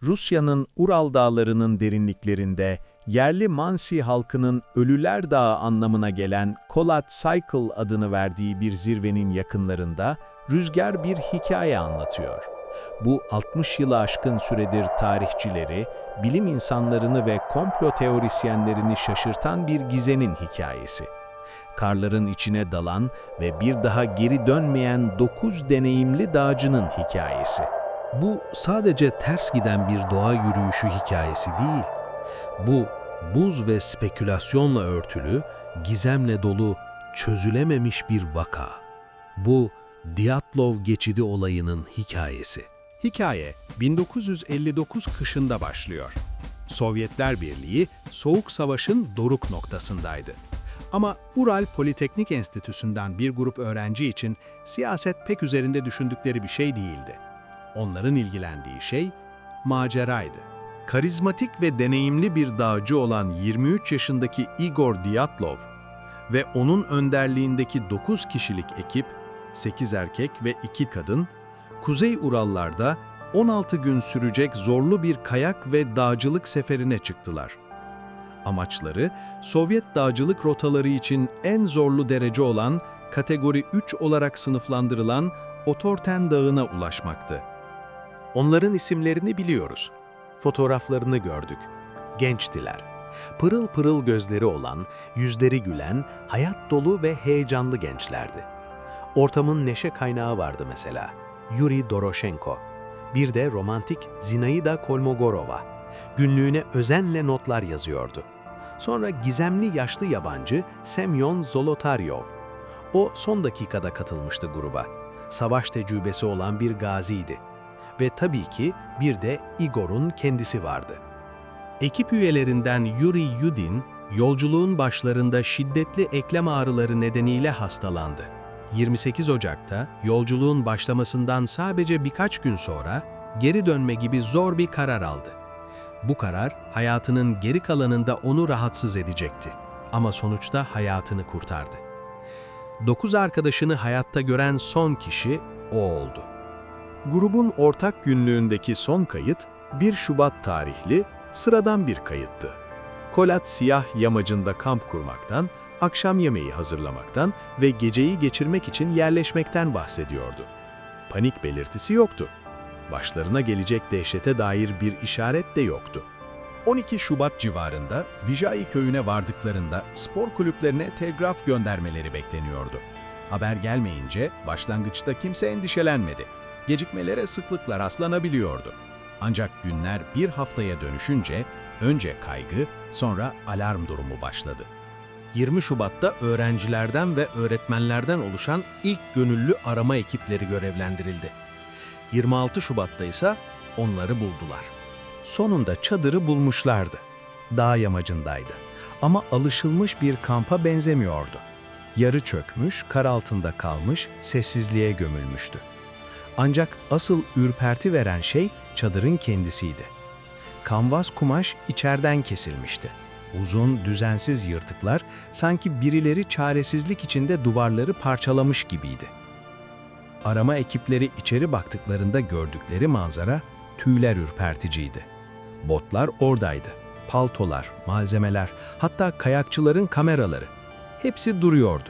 Rusya'nın Ural Dağları'nın derinliklerinde, yerli Mansi halkının Ölüler Dağı anlamına gelen Kolat Cycle adını verdiği bir zirvenin yakınlarında Rüzgar bir hikaye anlatıyor. Bu 60 yılı aşkın süredir tarihçileri, bilim insanlarını ve komplo teorisyenlerini şaşırtan bir gizemin hikayesi. Karların içine dalan ve bir daha geri dönmeyen 9 deneyimli dağcının hikayesi. Bu sadece ters giden bir doğa yürüyüşü hikayesi değil. Bu, buz ve spekülasyonla örtülü, gizemle dolu, çözülememiş bir vaka. Bu, Dyatlov Geçidi olayının hikayesi. Hikaye 1959 kışında başlıyor. Sovyetler Birliği Soğuk Savaş'ın doruk noktasındaydı. Ama Ural Politeknik Enstitüsü'nden bir grup öğrenci için siyaset pek üzerinde düşündükleri bir şey değildi. Onların ilgilendiği şey maceraydı. Karizmatik ve deneyimli bir dağcı olan 23 yaşındaki Igor Dyatlov ve onun önderliğindeki 9 kişilik ekip, 8 erkek ve 2 kadın, Kuzey Urallar'da 16 gün sürecek zorlu bir kayak ve dağcılık seferine çıktılar. Amaçları, Sovyet dağcılık rotaları için en zorlu derece olan, kategori 3 olarak sınıflandırılan Otorten Dağı'na ulaşmaktı. Onların isimlerini biliyoruz. Fotoğraflarını gördük. Gençtiler. Pırıl pırıl gözleri olan, yüzleri gülen, hayat dolu ve heyecanlı gençlerdi. Ortamın neşe kaynağı vardı mesela. Yuri Doroshenko. Bir de romantik Zinaida Kolmogorova. Günlüğüne özenle notlar yazıyordu. Sonra gizemli yaşlı yabancı Semyon Zolotaryov. O son dakikada katılmıştı gruba. Savaş tecrübesi olan bir gaziydi. Ve tabii ki bir de Igor'un kendisi vardı. Ekip üyelerinden Yuri Yudin, yolculuğun başlarında şiddetli eklem ağrıları nedeniyle hastalandı. 28 Ocak'ta yolculuğun başlamasından sadece birkaç gün sonra geri dönme gibi zor bir karar aldı. Bu karar hayatının geri kalanında onu rahatsız edecekti. Ama sonuçta hayatını kurtardı. 9 arkadaşını hayatta gören son kişi o oldu. Grubun ortak günlüğündeki son kayıt 1 Şubat tarihli sıradan bir kayıttı. Kolat Siyah yamacında kamp kurmaktan, akşam yemeği hazırlamaktan ve geceyi geçirmek için yerleşmekten bahsediyordu. Panik belirtisi yoktu. Başlarına gelecek dehşete dair bir işaret de yoktu. 12 Şubat civarında Vijay köyüne vardıklarında spor kulüplerine telgraf göndermeleri bekleniyordu. Haber gelmeyince başlangıçta kimse endişelenmedi. Gecikmelere sıklıkla rastlanabiliyordu. Ancak günler bir haftaya dönüşünce önce kaygı, sonra alarm durumu başladı. 20 Şubat'ta öğrencilerden ve öğretmenlerden oluşan ilk gönüllü arama ekipleri görevlendirildi. 26 Şubat'ta ise onları buldular. Sonunda çadırı bulmuşlardı. Dağ yamacındaydı. Ama alışılmış bir kampa benzemiyordu. Yarı çökmüş, kar altında kalmış, sessizliğe gömülmüştü. Ancak asıl ürperti veren şey çadırın kendisiydi. Kanvas kumaş içeriden kesilmişti. Uzun, düzensiz yırtıklar sanki birileri çaresizlik içinde duvarları parçalamış gibiydi. Arama ekipleri içeri baktıklarında gördükleri manzara tüyler ürperticiydi. Botlar oradaydı. Paltolar, malzemeler, hatta kayakçıların kameraları. Hepsi duruyordu.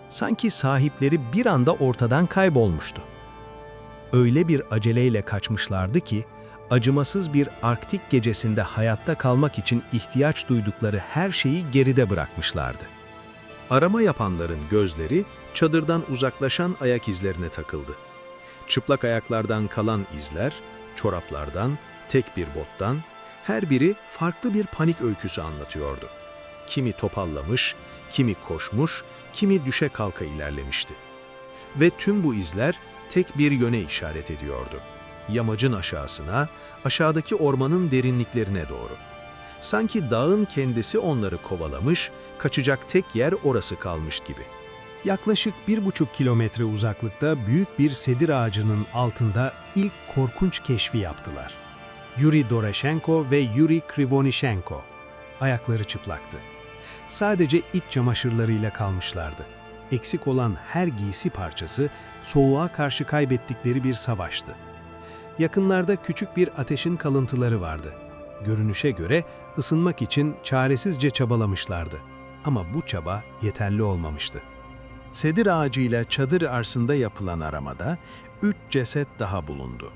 Sanki sahipleri bir anda ortadan kaybolmuştu. Öyle bir aceleyle kaçmışlardı ki, acımasız bir Arktik gecesinde hayatta kalmak için ihtiyaç duydukları her şeyi geride bırakmışlardı. Arama yapanların gözleri çadırdan uzaklaşan ayak izlerine takıldı. Çıplak ayaklardan kalan izler, çoraplardan, tek bir bottan, her biri farklı bir panik öyküsü anlatıyordu. Kimi topallamış, kimi koşmuş, kimi düşe kalka ilerlemişti. Ve tüm bu izler tek bir yöne işaret ediyordu. Yamacın aşağısına, aşağıdaki ormanın derinliklerine doğru. Sanki dağın kendisi onları kovalamış, kaçacak tek yer orası kalmış gibi. Yaklaşık 1,5 kilometre uzaklıkta büyük bir sedir ağacının altında ilk korkunç keşfi yaptılar. Yuri Doroshenko ve Yuri Krivonishenko. Ayakları çıplaktı. Sadece iç çamaşırlarıyla kalmışlardı. Eksik olan her giysi parçası soğuğa karşı kaybettikleri bir savaştı. Yakınlarda küçük bir ateşin kalıntıları vardı. Görünüşe göre ısınmak için çaresizce çabalamışlardı. Ama bu çaba yeterli olmamıştı. Sedir ağacıyla çadır arsında yapılan aramada 3 ceset daha bulundu.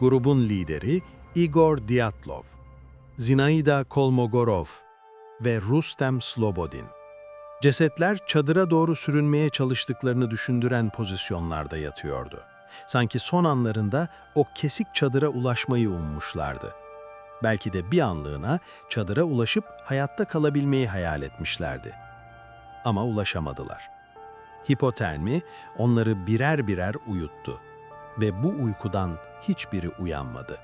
Grubun lideri Igor Dyatlov, Zinaida Kolmogorov ve Rustem Slobodin. Cesetler çadıra doğru sürünmeye çalıştıklarını düşündüren pozisyonlarda yatıyordu. Sanki son anlarında o kesik çadıra ulaşmayı ummuşlardı. Belki de bir anlığına çadıra ulaşıp hayatta kalabilmeyi hayal etmişlerdi. Ama ulaşamadılar. Hipotermi onları birer birer uyuttu ve bu uykudan hiçbiri uyanmadı.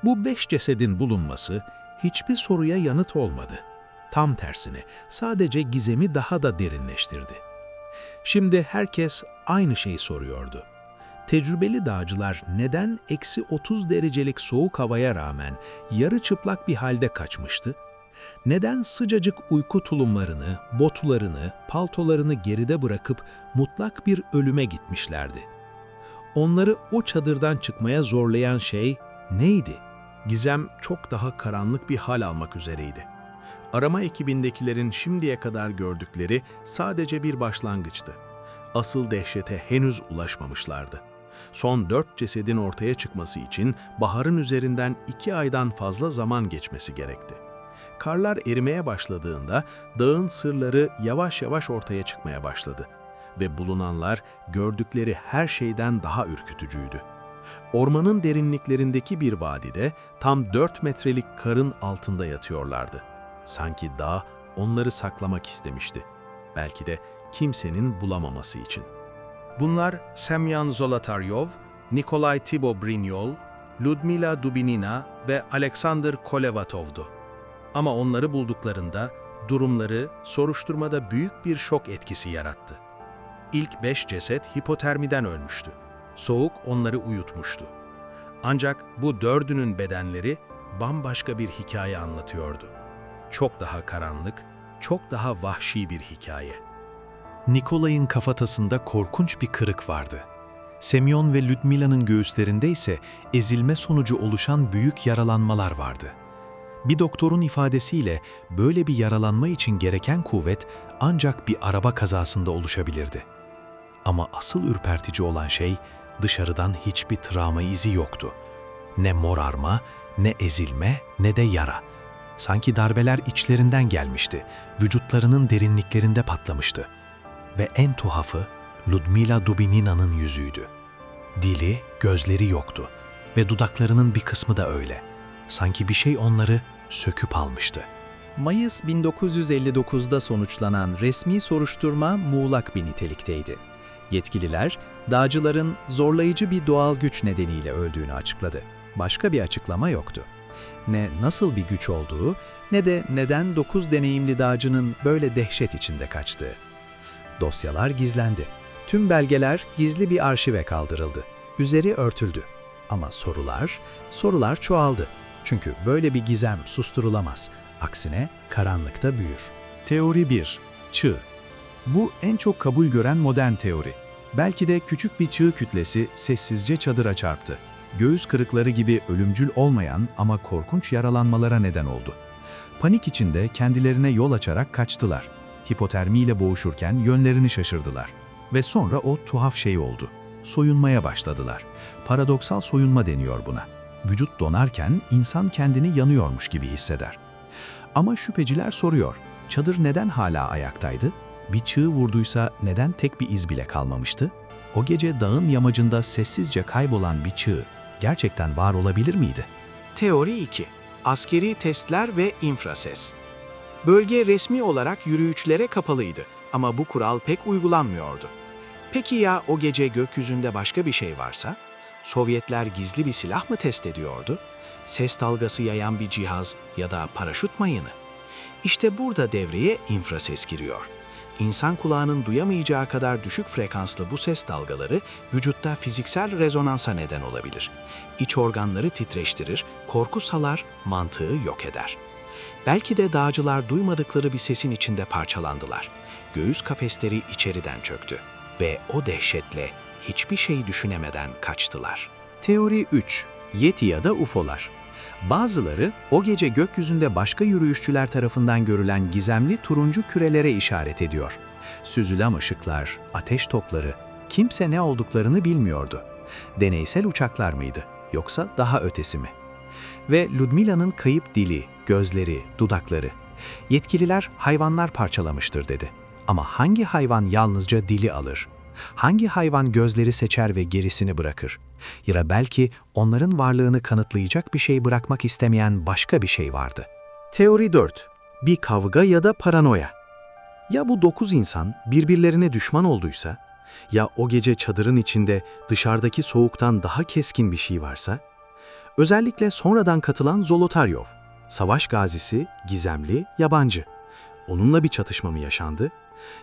Bu 5 cesedin bulunması hiçbir soruya yanıt olmadı. Tam tersine sadece gizemi daha da derinleştirdi. Şimdi herkes aynı şeyi soruyordu. Tecrübeli dağcılar neden eksi 30 derecelik soğuk havaya rağmen yarı çıplak bir halde kaçmıştı? Neden sıcacık uyku tulumlarını, botlarını, paltolarını geride bırakıp mutlak bir ölüme gitmişlerdi? Onları o çadırdan çıkmaya zorlayan şey neydi? Gizem çok daha karanlık bir hal almak üzereydi. Arama ekibindekilerin şimdiye kadar gördükleri sadece bir başlangıçtı. Asıl dehşete henüz ulaşmamışlardı. Son 4 cesedin ortaya çıkması için baharın üzerinden 2 aydan fazla zaman geçmesi gerekti. Karlar erimeye başladığında dağın sırları yavaş yavaş ortaya çıkmaya başladı ve bulunanlar gördükleri her şeyden daha ürkütücüydü. Ormanın derinliklerindeki bir vadide tam 4 metrelik karın altında yatıyorlardı. Sanki dağ onları saklamak istemişti. Belki de kimsenin bulamaması için. Bunlar Semyon Zolotaryov, Nikolay Thibeaux-Brignol, Ludmila Dubinina ve Alexander Kolevatov'du. Ama onları bulduklarında durumları soruşturmada büyük bir şok etkisi yarattı. İlk 5 ceset hipotermiden ölmüştü. Soğuk onları uyutmuştu. Ancak bu 4'ünün bedenleri bambaşka bir hikaye anlatıyordu. Çok daha karanlık, çok daha vahşi bir hikaye. Nikolay'ın kafatasında korkunç bir kırık vardı. Semyon ve Ludmila'nın göğüslerinde ise ezilme sonucu oluşan büyük yaralanmalar vardı. Bir doktorun ifadesiyle böyle bir yaralanma için gereken kuvvet ancak bir araba kazasında oluşabilirdi. Ama asıl ürpertici olan şey dışarıdan hiçbir travma izi yoktu. Ne morarma, ne ezilme, ne de yara. Sanki darbeler içlerinden gelmişti, vücutlarının derinliklerinde patlamıştı. Ve en tuhafı Ludmila Dubinina'nın yüzüydü. Dili, gözleri yoktu ve dudaklarının bir kısmı da öyle. Sanki bir şey onları söküp almıştı. Mayıs 1959'da sonuçlanan resmi soruşturma muğlak bir nitelikteydi. Yetkililer, dağcıların zorlayıcı bir doğal güç nedeniyle öldüğünü açıkladı. Başka bir açıklama yoktu. Ne nasıl bir güç olduğu, ne de neden 9 deneyimli dağcının böyle dehşet içinde kaçtığı. Dosyalar gizlendi. Tüm belgeler gizli bir arşive kaldırıldı. Üzeri örtüldü. Ama sorular çoğaldı. Çünkü böyle bir gizem susturulamaz. Aksine karanlıkta büyür. Teori 1. Çığ. Bu en çok kabul gören modern teori. Belki de küçük bir çığ kütlesi sessizce çadıra çarptı. Göğüs kırıkları gibi ölümcül olmayan ama korkunç yaralanmalara neden oldu. Panik içinde kendilerine yol açarak kaçtılar. Hipotermiyle boğuşurken yönlerini şaşırdılar. Ve sonra o tuhaf şey oldu. Soyunmaya başladılar. Paradoksal soyunma deniyor buna. Vücut donarken insan kendini yanıyormuş gibi hisseder. Ama şüpheciler soruyor, çadır neden hala ayaktaydı? Bir çığ vurduysa neden tek bir iz bile kalmamıştı? O gece dağın yamacında sessizce kaybolan bir çığ gerçekten var olabilir miydi? Teori 2. Askeri testler ve infrases. Bölge resmi olarak yürüyüşlere kapalıydı ama bu kural pek uygulanmıyordu. Peki ya o gece gökyüzünde başka bir şey varsa? Sovyetler gizli bir silah mı test ediyordu? Ses dalgası yayan bir cihaz ya da paraşüt mayını? İşte burada devreye infrases giriyor. İnsan kulağının duyamayacağı kadar düşük frekanslı bu ses dalgaları vücutta fiziksel rezonansa neden olabilir. İç organları titreştirir, korku salar, mantığı yok eder. Belki de dağcılar duymadıkları bir sesin içinde parçalandılar. Göğüs kafesleri içeriden çöktü ve o dehşetle hiçbir şey düşünemeden kaçtılar. Teori 3. Yeti ya da UFO'lar. Bazıları o gece gökyüzünde başka yürüyüşçüler tarafından görülen gizemli turuncu kürelere işaret ediyor. Süzülen ışıklar, ateş topları, kimse ne olduklarını bilmiyordu. Deneysel uçaklar mıydı yoksa daha ötesi mi? Ve Ludmila'nın kayıp dili, gözleri, dudakları. Yetkililer hayvanlar parçalamıştır dedi. Ama hangi hayvan yalnızca dili alır? Hangi hayvan gözleri seçer ve gerisini bırakır? Ya da belki onların varlığını kanıtlayacak bir şey bırakmak istemeyen başka bir şey vardı. Teori 4. Bir kavga ya da paranoya. Ya bu 9 insan birbirlerine düşman olduysa? Ya o gece çadırın içinde dışarıdaki soğuktan daha keskin bir şey varsa? Özellikle sonradan katılan Zolotaryov, savaş gazisi, gizemli, yabancı. Onunla bir çatışma mı yaşandı?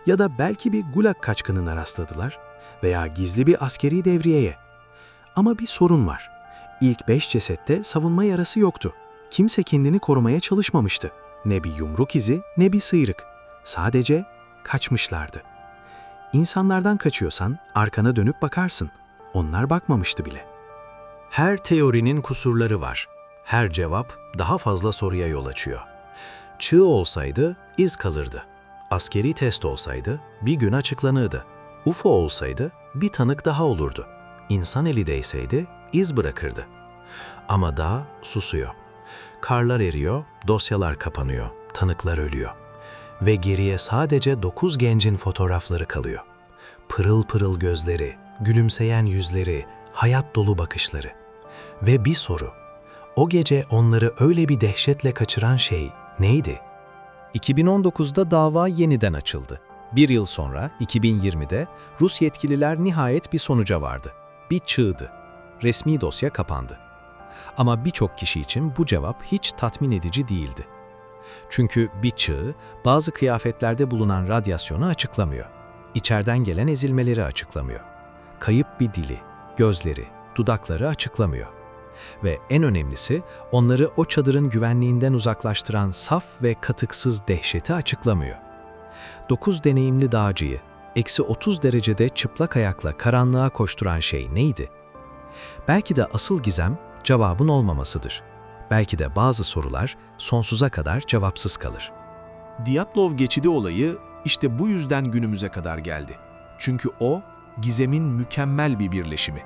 Ya da belki bir Gulag kaçkınına rastladılar veya gizli bir askeri devriyeye. Ama bir sorun var. İlk 5 cesette savunma yarası yoktu. Kimse kendini korumaya çalışmamıştı. Ne bir yumruk izi ne bir sıyrık. Sadece kaçmışlardı. İnsanlardan kaçıyorsan arkana dönüp bakarsın. Onlar bakmamıştı bile. Her teorinin kusurları var. Her cevap daha fazla soruya yol açıyor. Çığ olsaydı iz kalırdı. Askeri test olsaydı bir gün açıklanırdı. UFO olsaydı bir tanık daha olurdu. İnsan eli değseydi iz bırakırdı. Ama dağ susuyor. Karlar eriyor, dosyalar kapanıyor, tanıklar ölüyor. Ve geriye sadece 9 gencin fotoğrafları kalıyor. Pırıl pırıl gözleri, gülümseyen yüzleri, hayat dolu bakışları. Ve bir soru. O gece onları öyle bir dehşetle kaçıran şey neydi? 2019'da dava yeniden açıldı. Bir yıl sonra, 2020'de Rus yetkililer nihayet bir sonuca vardı. Bir çığdı. Resmi dosya kapandı. Ama birçok kişi için bu cevap hiç tatmin edici değildi. Çünkü bir çığ, bazı kıyafetlerde bulunan radyasyonu açıklamıyor. İçeriden gelen ezilmeleri açıklamıyor. Kayıp bir dili, gözleri, dudakları açıklamıyor. Ve en önemlisi, onları o çadırın güvenliğinden uzaklaştıran saf ve katıksız dehşeti açıklamıyor. 9 deneyimli dağcıyı, -30 derecede çıplak ayakla karanlığa koşturan şey neydi? Belki de asıl gizem cevabın olmamasıdır. Belki de bazı sorular sonsuza kadar cevapsız kalır. Dyatlov geçidi olayı işte bu yüzden günümüze kadar geldi. Çünkü o, gizemin mükemmel bir birleşimi.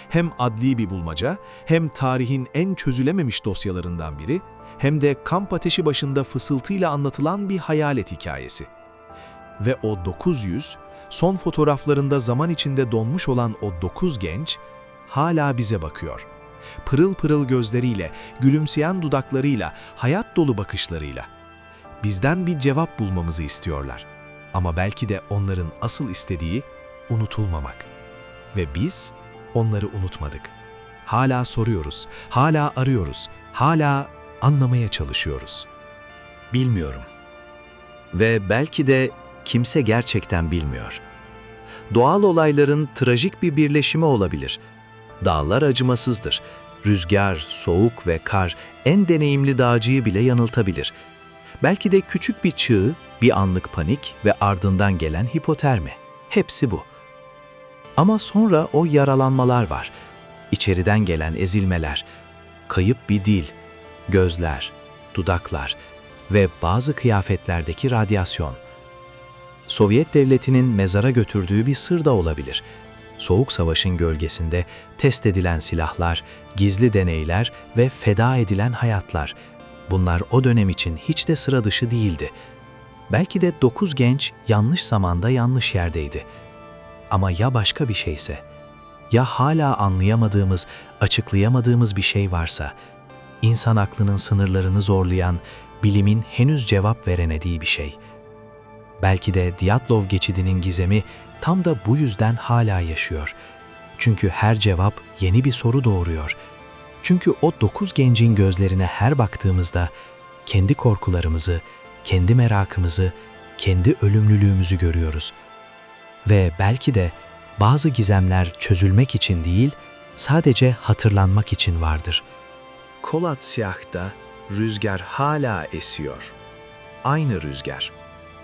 Hem adli bir bulmaca, hem tarihin en çözülememiş dosyalarından biri, hem de kamp ateşi başında fısıltıyla anlatılan bir hayalet hikayesi. Ve o 900, son fotoğraflarında zaman içinde donmuş olan o 9 genç, hala bize bakıyor. Pırıl pırıl gözleriyle, gülümseyen dudaklarıyla, hayat dolu bakışlarıyla. Bizden bir cevap bulmamızı istiyorlar. Ama belki de onların asıl istediği unutulmamak. Ve biz onları unutmadık. Hala soruyoruz, hala arıyoruz, hala anlamaya çalışıyoruz. Bilmiyorum. Ve belki de kimse gerçekten bilmiyor. Doğal olayların trajik bir birleşimi olabilir. Dağlar acımasızdır. Rüzgar, soğuk ve kar en deneyimli dağcıyı bile yanıltabilir. Belki de küçük bir çığ, bir anlık panik ve ardından gelen hipotermi. Hepsi bu. Ama sonra o yaralanmalar var. İçeriden gelen ezilmeler, kayıp bir dil, gözler, dudaklar ve bazı kıyafetlerdeki radyasyon. Sovyet devletinin mezara götürdüğü bir sır da olabilir. Soğuk Savaş'ın gölgesinde test edilen silahlar, gizli deneyler ve feda edilen hayatlar. Bunlar o dönem için hiç de sıra dışı değildi. Belki de 9 genç yanlış zamanda yanlış yerdeydi. Ama ya başka bir şeyse? Ya hala anlayamadığımız, açıklayamadığımız bir şey varsa? İnsan aklının sınırlarını zorlayan, bilimin henüz cevap veremediği bir şey. Belki de Dyatlov geçidinin gizemi tam da bu yüzden hala yaşıyor. Çünkü her cevap yeni bir soru doğuruyor. Çünkü o 9 gencin gözlerine her baktığımızda kendi korkularımızı, kendi merakımızı, kendi ölümlülüğümüzü görüyoruz. Ve belki de bazı gizemler çözülmek için değil, sadece hatırlanmak için vardır. Kolatsyah'ta rüzgar hala esiyor. Aynı rüzgar.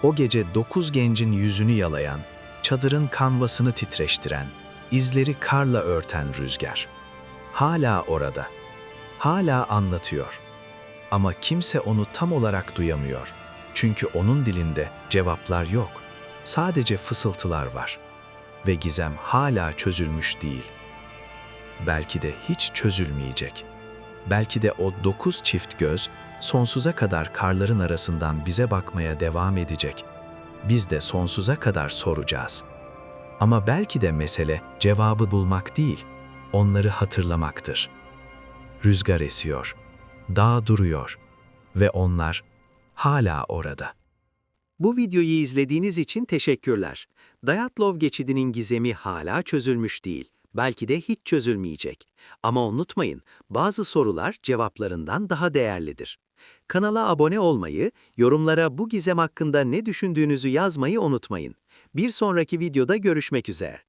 O gece 9 gencin yüzünü yalayan, çadırın kanvasını titreştiren, izleri karla örten rüzgar. Hala orada. hala anlatıyor. Ama kimse onu tam olarak duyamıyor. Çünkü onun dilinde cevaplar yok. Sadece fısıltılar var. Ve gizem hala çözülmüş değil. Belki de hiç çözülmeyecek. Belki de o 9 çift göz sonsuza kadar karların arasından bize bakmaya devam edecek. Biz de sonsuza kadar soracağız. Ama belki de mesele cevabı bulmak değil, onları hatırlamaktır. Rüzgar esiyor, dağ duruyor ve onlar hala orada. Bu videoyu izlediğiniz için teşekkürler. Dyatlov geçidinin gizemi hala çözülmüş değil. Belki de hiç çözülmeyecek. Ama unutmayın, bazı sorular cevaplarından daha değerlidir. Kanala abone olmayı, yorumlara bu gizem hakkında ne düşündüğünüzü yazmayı unutmayın. Bir sonraki videoda görüşmek üzere.